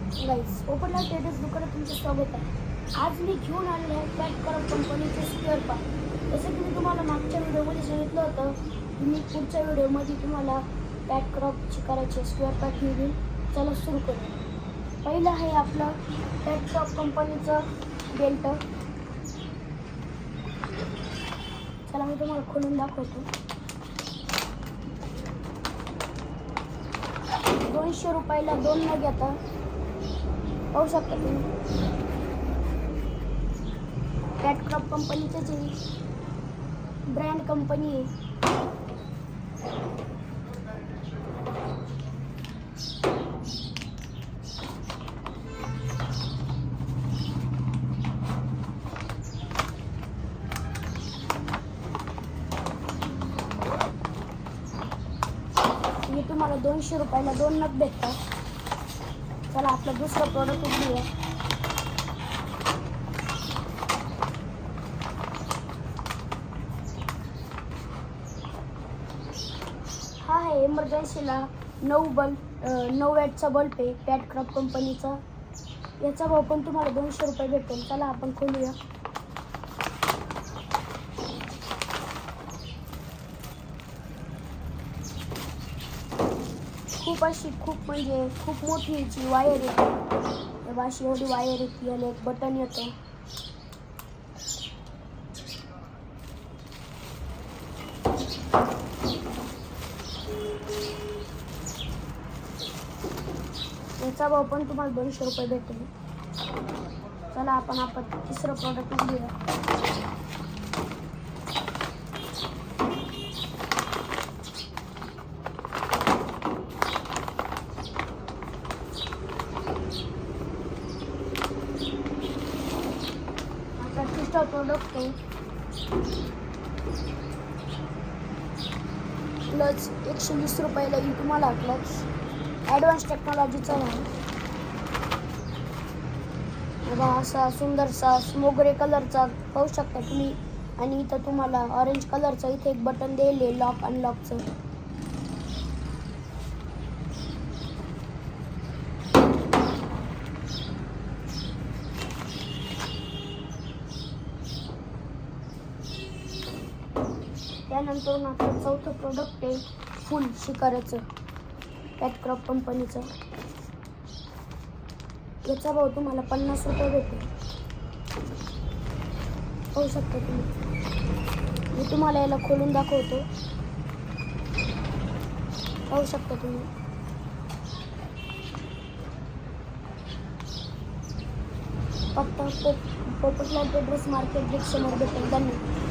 गाईस Popatlal traders दुकानात तुमचं स्वागत आहे. आज मी घेऊन आलेलो आहे कॅटक्रॉप कंपनीचे स्क्वेअर पार्ट. जसं की मी तुम्हाला मागच्या व्हिडिओमध्ये सांगितलं होतं की मी पुढच्या व्हिडिओमध्ये तुम्हाला कॅटक्रॉपचे करायचे स्क्वेअर पार्ट घेऊन चला सुरू करू. पहिलं आहे आपलं कॅटक्रॉप कंपनीचं बेल्ट. चला मी तुम्हाला खोलून दाखवतो. 200 रुपयाला 2 नग येतात. पाहू शकता तुम्ही कॅटक्रॉप कंपनीचं जे ब्रँड कंपनी आहे. हे तुम्हाला 200 रुपयाला 2 नग भेटतात. चला आपलं दुसरं प्रोडक्ट उघडूया. हा आहे इमर्जन्सीला 9 वॅटचा बल्ब आहे कॅटक्रॉप कंपनीचा. याचा भाव पण तुम्हाला 200 रुपये भेटेल. चला आपण खोलूया. खूप मोठी याची वायर येते. अशी एवढी वायर येते आणि एक बटन येतं. याचा भाव पण तुम्हाला 200 रुपये भेटेल. चला आपण तिसरं प्रोडक्ट घेऊया. तिसरा प्रोडक्ट आहे क्लच. 120 रुपयाला येईल तुम्हाला क्लच. ॲडव्हान्स टेक्नॉलॉजीचा आहे. बघा असा सुंदरसा स्मोगरे कलरचा पाहू शकता तुम्ही. आणि इथं तुम्हाला ऑरेंज कलरचा इथे एक बटन दिले लॉक अनलॉकचं. त्यानंतर आपलं चौथं प्रोडक्ट आहे फुल शिकाराचं कॅटक्रॉप कंपनीचं. याचा भाव तुम्हाला 50 रुपये भेटेल. पाहू शकता तुम्ही. मी तुम्हाला याला खोलून दाखवतो. पाहू शकता तुम्ही. फक्त पोपटलाल ट्रेडर्स मार्केट गेट समोर भेटेल. धन्यवाद.